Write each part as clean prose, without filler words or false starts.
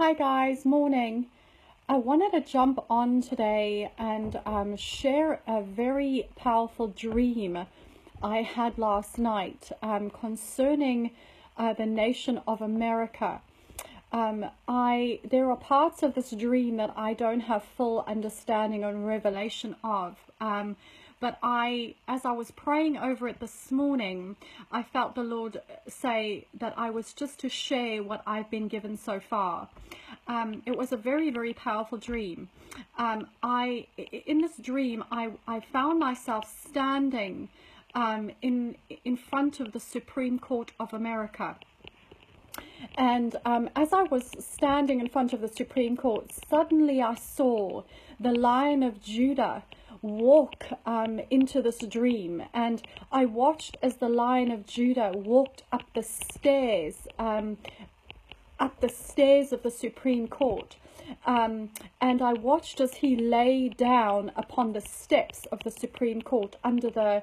Hi guys, morning. I wanted to jump on today and share a very powerful dream I had last night concerning the nation of America. There are parts of this dream that I don't have full understanding or revelation of. But as I was praying over it this morning, I felt the Lord say that I was just to share what I've been given so far. It was a very, very powerful dream. In this dream, I found myself standing in front of the Supreme Court of America. And as I was standing in front of the Supreme Court, suddenly I saw the Lion of Judah walk into this dream, and I watched as the Lion of Judah walked up the stairs of the Supreme Court, and I watched as he lay down upon the steps of the Supreme Court under the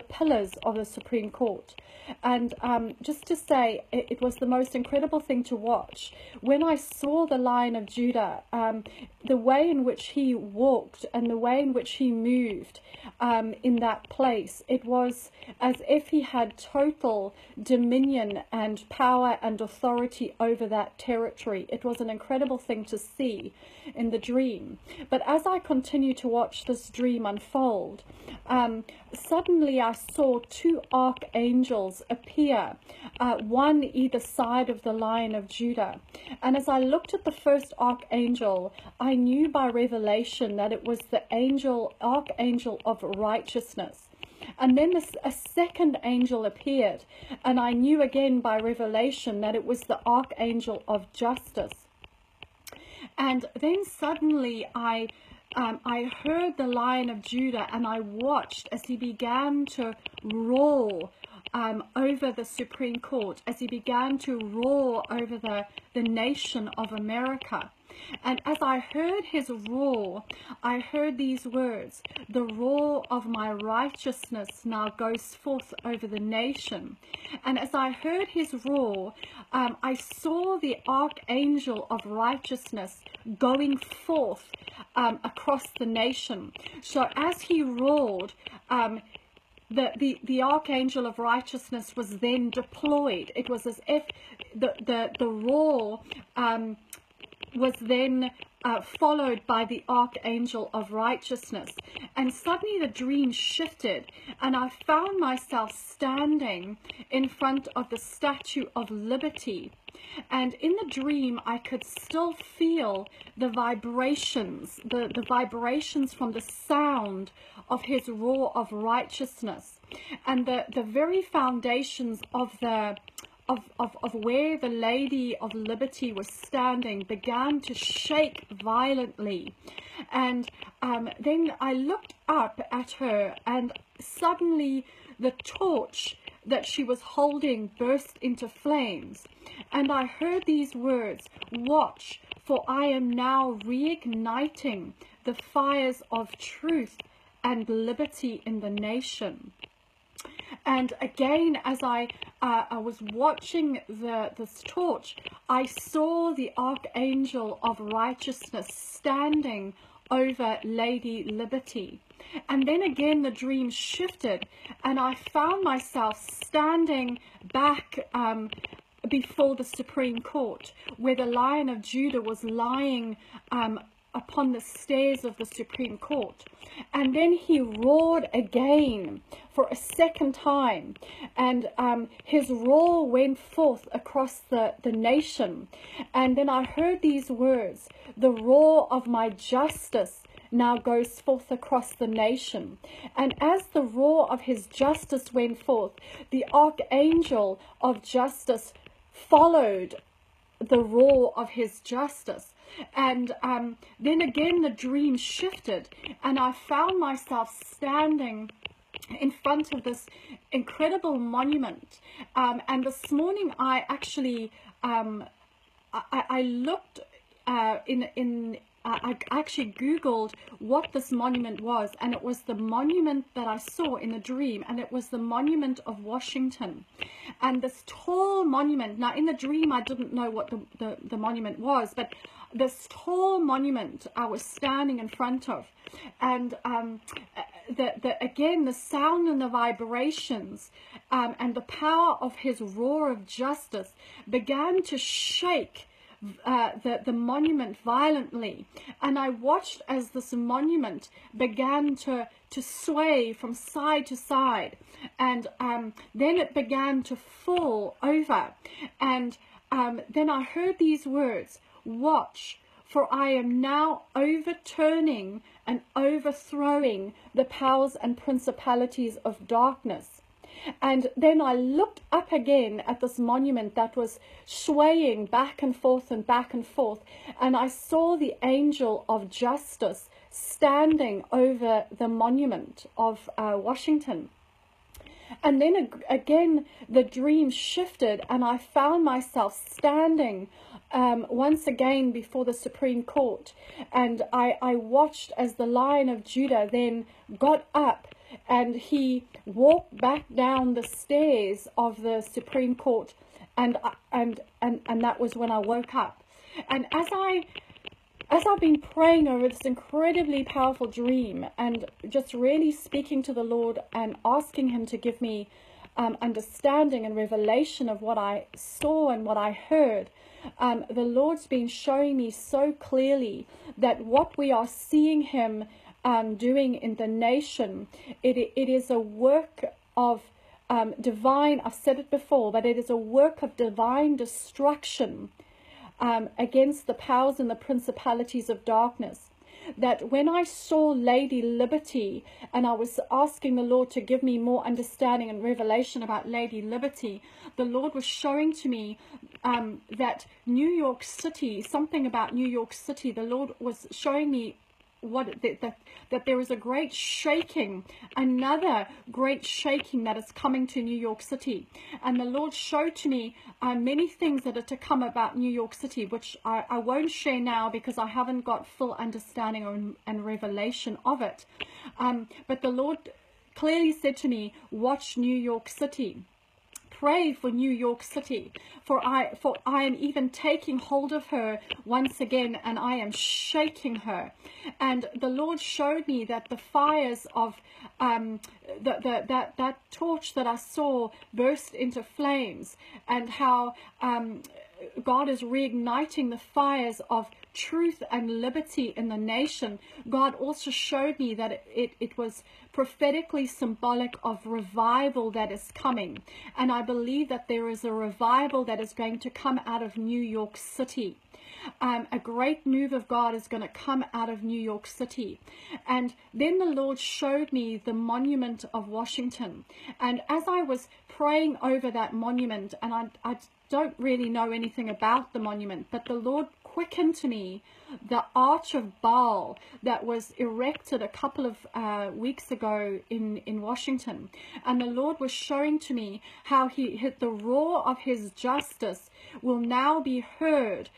pillars of the Supreme Court. And just to say, it was the most incredible thing to watch. When I saw the Lion of Judah, the way in which he walked and the way in which he moved in that place, it was as if he had total dominion and power and authority over that territory. It was an incredible thing to see in the dream. But as I continue to watch this dream unfold, suddenly I saw two archangels appear, one either side of the Lion of Judah. And as I looked at the first archangel, I knew by revelation that it was the archangel of righteousness. And then a second angel appeared, and I knew again by revelation that it was the archangel of justice. And then suddenly I heard the Lion of Judah, and I watched as he began to roar over the Supreme Court, as he began to roar over the nation of America. And as I heard his roar, I heard these words: "The roar of my righteousness now goes forth over the nation." And as I heard his roar, I saw the archangel of righteousness going forth across the nation. So as he roared, the archangel of righteousness was then deployed. It was as if the roar was then followed by the archangel of righteousness. And suddenly the dream shifted, and I found myself standing in front of the Statue of Liberty. And in the dream, I could still feel the vibrations, the vibrations from the sound of his roar of righteousness. And the very foundations of where the Lady of Liberty was standing began to shake violently. And then I looked up at her, and suddenly the torch that she was holding burst into flames. And I heard these words: "Watch, for I am now reigniting the fires of truth and liberty in the nation." And again, as I was watching this torch, I saw the archangel of righteousness standing over Lady Liberty. And then again the dream shifted, and I found myself standing back before the Supreme Court, where the Lion of Judah was lying upon the stairs of the Supreme Court. And then he roared again for a second time, and his roar went forth across the nation. And then I heard these words: "The roar of my justice now goes forth across the nation." And as the roar of his justice went forth, the archangel of justice followed the roar of his justice. And then again the dream shifted, and I found myself standing in front of this incredible monument. And this morning I actually I looked I actually Googled what this monument was, and it was the monument that I saw in the dream, and it was the monument of Washington. And this tall monument, now in the dream I didn't know what the monument was, but this tall monument I was standing in front of, and again the sound and the vibrations and the power of his roar of justice began to shake the monument violently, and I watched as this monument began to sway from side to side, and then it began to fall over, and then I heard these words, "Watch, for I am now overturning and overthrowing the powers and principalities of darkness." And then I looked up again at this monument that was swaying back and forth, and I saw the angel of justice standing over the monument of Washington. And then again the dream shifted, and I found myself standing once again before the Supreme Court, and I watched as the Lion of Judah then got up, and he walked back down the stairs of the Supreme Court, and that was when I woke up. And as I've been praying over this incredibly powerful dream, and just really speaking to the Lord and asking him to give me understanding and revelation of what I saw and what I heard, the Lord's been showing me so clearly that what we are seeing him doing in the nation, it is a work of divine, I've said it before, but it is a work of divine destruction against the powers and the principalities of darkness. That when I saw Lady Liberty, and I was asking the Lord to give me more understanding and revelation about Lady Liberty, the Lord was showing to me that New York City, something about New York City, the Lord was showing me that there is a great shaking, another great shaking that is coming to New York City. And the Lord showed to me many things that are to come about New York City, which I won't share now because I haven't got full understanding and revelation of it. But the Lord clearly said to me, watch New York City. Pray for New York City, for I am even taking hold of her once again, and I am shaking her. And the Lord showed me that the fires of that torch that I saw burst into flames, and how God is reigniting the fires of truth and liberty in the nation. God also showed me that it was prophetically symbolic of revival that is coming, and I believe that there is a revival that is going to come out of New York City. A great move of God is going to come out of New York City. And then the Lord showed me the monument of Washington, and as I was praying over that monument, and I don't really know anything about the monument, but the Lord quickened to me the arch of Baal that was erected a couple of weeks ago in Washington. And the Lord was showing to me how the roar of his justice will now be heard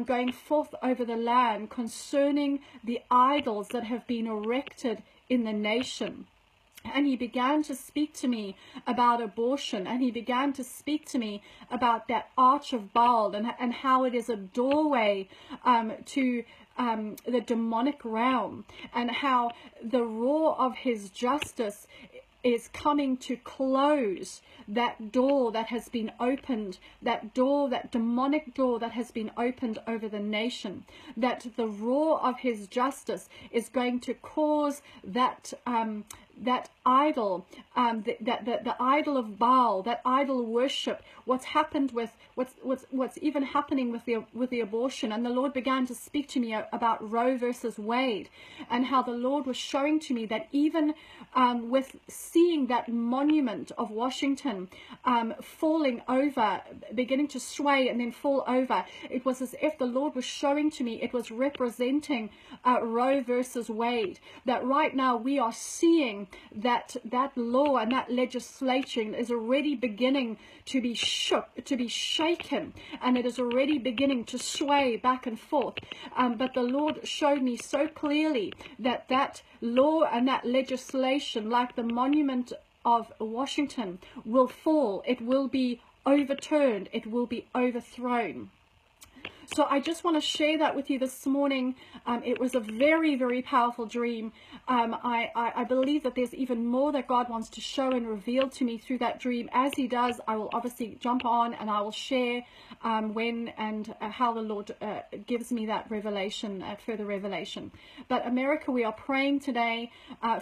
going forth over the land concerning the idols that have been erected in the nation. And he began to speak to me about abortion, and he began to speak to me about that arch of Baal, and how it is a doorway to the demonic realm, and how the roar of his justice is coming to close that door that has been opened, that demonic door that has been opened over the nation, that the roar of his justice is going to cause that idol, the idol of Baal, that idol worship, what's happened with what's even happening with the abortion. And the Lord began to speak to me about Roe versus Wade, and how the Lord was showing to me that even with seeing that monument of Washington falling over, beginning to sway and then fall over, it was as if the Lord was showing to me it was representing Roe versus Wade, that right now we are seeing that that law and that legislation is already beginning to be shaken, and it is already beginning to sway back and forth. But the Lord showed me so clearly that that law and that legislation, like the monument of Washington, will fall. It will be overturned. It will be overthrown. So I just want to share that with you this morning. It was a very, very powerful dream. I believe that there's even more that God wants to show and reveal to me through that dream. As he does, I will obviously jump on and I will share when and how the Lord gives me that revelation, further revelation. But America, we are praying today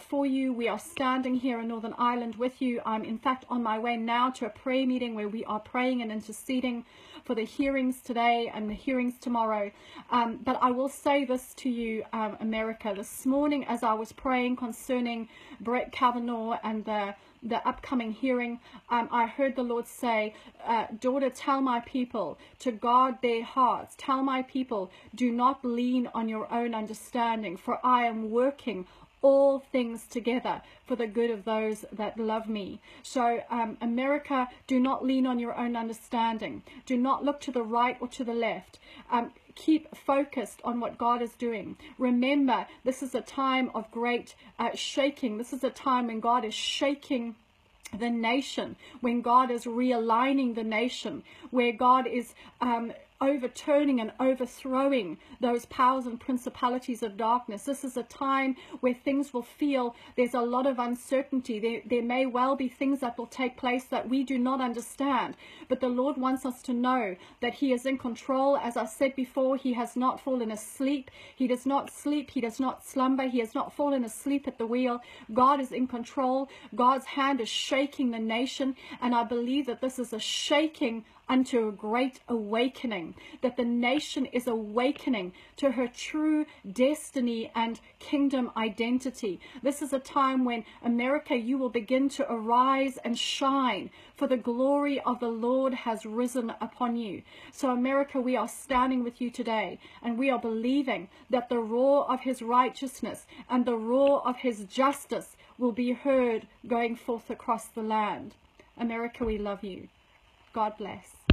for you. We are standing here in Northern Ireland with you. I'm in fact on my way now to a prayer meeting where we are praying and interceding for the hearings today and the hearings tomorrow. But I will say this to you, America. This morning, as I was praying concerning Brett Kavanaugh and the upcoming hearing, I heard the Lord say, daughter, tell my people to guard their hearts. Tell my people, do not lean on your own understanding, for I am working all things together for the good of those that love me. So America, do not lean on your own understanding. Do not look to the right or to the left. Keep focused on what God is doing. Remember, this is a time of great shaking. This is a time when God is shaking the nation, when God is realigning the nation, where God is overturning and overthrowing those powers and principalities of darkness. This is a time where things will feel there's a lot of uncertainty. There may well be things that will take place that we do not understand, but the Lord wants us to know that he is in control. As I said before, he has not fallen asleep. He does not sleep. He does not slumber. He has not fallen asleep at the wheel. God is in control. God's hand is shaking the nation, and I believe that this is a shaking unto a great awakening, that the nation is awakening to her true destiny and kingdom identity. This is a time when, America, you will begin to arise and shine, for the glory of the Lord has risen upon you. So America, we are standing with you today, and we are believing that the roar of his righteousness and the roar of his justice will be heard going forth across the land. America, we love you. God bless.